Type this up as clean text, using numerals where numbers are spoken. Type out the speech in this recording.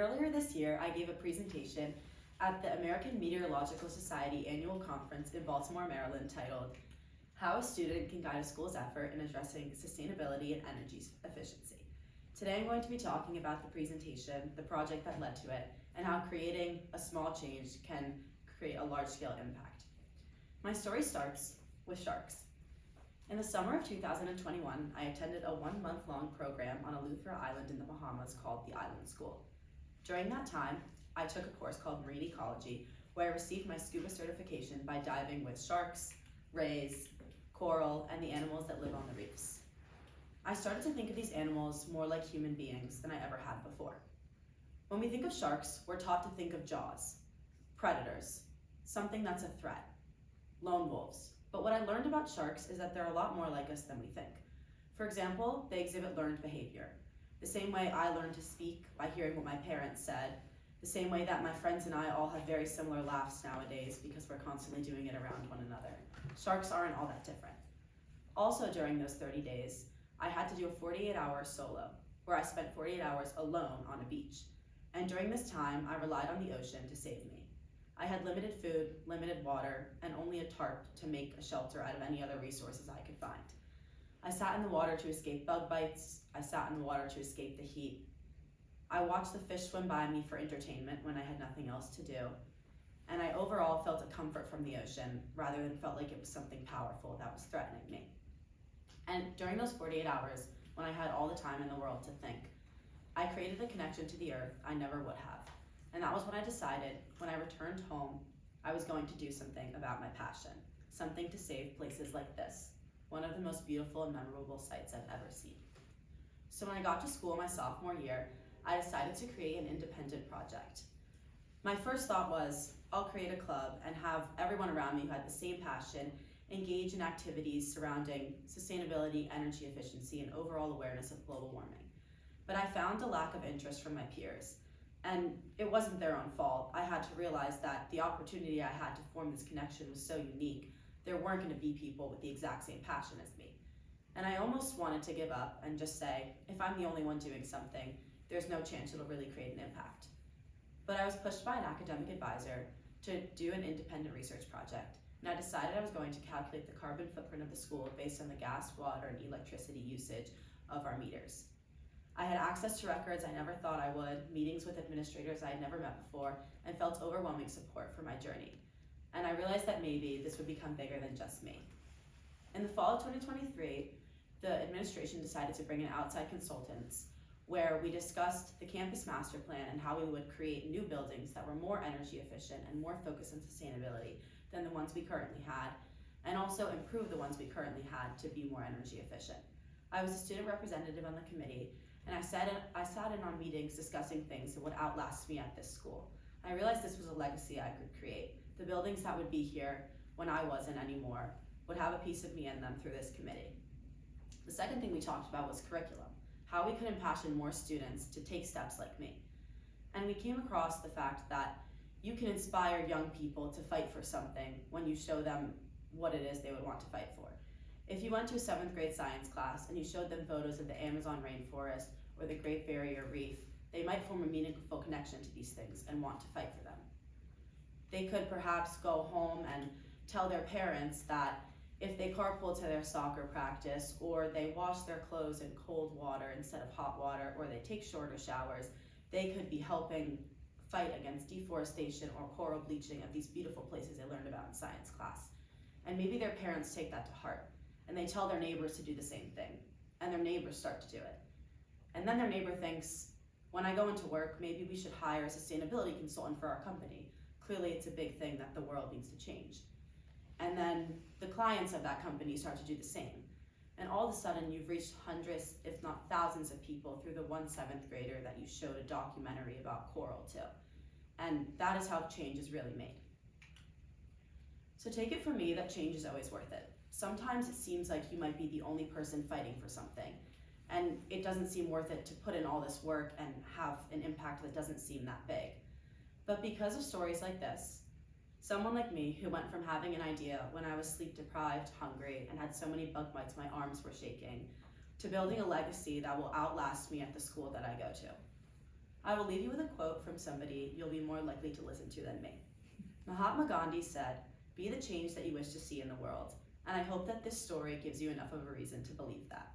earlier this year, I gave a presentation at the American Meteorological Society annual conference in Baltimore, Maryland, titled, How a Student Can Guide a School's Effort in Addressing Sustainability and Energy Efficiency. Today I'm going to be talking about the presentation, the project that led to it, and how creating a small change can create a large-scale impact. My story starts with sharks. In the summer of 2021, I attended a one-month-long program on Eleuthera Island in the Bahamas called the Island School. During that time, I took a course called Marine Ecology, where I received my scuba certification by diving with sharks, rays, coral, and the animals that live on the reefs. I started to think of these animals more like human beings than I ever had before. When we think of sharks, we're taught to think of jaws, predators, something that's a threat, lone wolves. But what I learned about sharks is that they're a lot more like us than we think. For example, they exhibit learned behavior. The same way I learned to speak by hearing what my parents said, the same way that my friends and I all have very similar laughs nowadays because we're constantly doing it around one another. Sharks aren't all that different. Also during those 30 days, I had to do a 48-hour solo, where I spent 48 hours alone on a beach. And during this time, I relied on the ocean to save me. I had limited food, limited water, and only a tarp to make a shelter out of any other resources I could find. I sat in the water to escape bug bites. I sat in the water to escape the heat. I watched the fish swim by me for entertainment when I had nothing else to do. And I overall felt a comfort from the ocean rather than felt like it was something powerful that was threatening me. And during those 48 hours, when I had all the time in the world to think, I created a connection to the earth I never would have. And that was when I decided, when I returned home, I was going to do something about my passion, something to save places like this, one of the most beautiful and memorable sights I've ever seen. So when I got to school my sophomore year, I decided to create an independent project. My first thought was, I'll create a club and have everyone around me who had the same passion engage in activities surrounding sustainability, energy efficiency, and overall awareness of global warming. But I found a lack of interest from my peers. And it wasn't their own fault. I had to realize that the opportunity I had to form this connection was so unique, there weren't going to be people with the exact same passion as me. And I almost wanted to give up and just say, if I'm the only one doing something, there's no chance it'll really create an impact. But I was pushed by an academic advisor to do an independent research project. And I decided I was going to calculate the carbon footprint of the school based on the gas, water, and electricity usage of our meters. I had access to records I never thought I would, meetings with administrators I had never met before, and felt overwhelming support for my journey. And I realized that maybe this would become bigger than just me. In the fall of 2023, the administration decided to bring in outside consultants where we discussed the campus master plan and how we would create new buildings that were more energy efficient and more focused on sustainability than the ones we currently had, and also improve the ones we currently had to be more energy efficient. I was a student representative on the committee, and I sat in on meetings discussing things that would outlast me at this school. I realized this was a legacy I could create. The buildings that would be here when I wasn't anymore would have a piece of me in them through this committee. The second thing we talked about was curriculum, how we could impassion more students to take steps like me. And we came across the fact that you can inspire young people to fight for something when you show them what it is they would want to fight for. If you went to a 7th grade science class and you showed them photos of the Amazon rainforest or the Great Barrier Reef, they might form a meaningful connection to these things and want to fight for them. They could perhaps go home and tell their parents that if they carpool to their soccer practice, or they wash their clothes in cold water instead of hot water, or they take shorter showers, they could be helping fight against deforestation or coral bleaching of these beautiful places they learned about in science class. And maybe their parents take that to heart, and they tell their neighbors to do the same thing, and their neighbors start to do it. And then their neighbor thinks, when I go into work, maybe we should hire a sustainability consultant for our company. Clearly it's a big thing that the world needs to change. And then the clients of that company start to do the same. And all of a sudden you've reached hundreds, if not thousands of people through the one 7th grader that you showed a documentary about coral to. And that is how change is really made. So take it from me that change is always worth it. Sometimes it seems like you might be the only person fighting for something, and it doesn't seem worth it to put in all this work and have an impact that doesn't seem that big. But because of stories like this, someone like me who went from having an idea when I was sleep deprived, hungry, and had so many bug bites my arms were shaking, to building a legacy that will outlast me at the school that I go to. I will leave you with a quote from somebody you'll be more likely to listen to than me. Mahatma Gandhi said, "Be the change that you wish to see in the world." And I hope that this story gives you enough of a reason to believe that.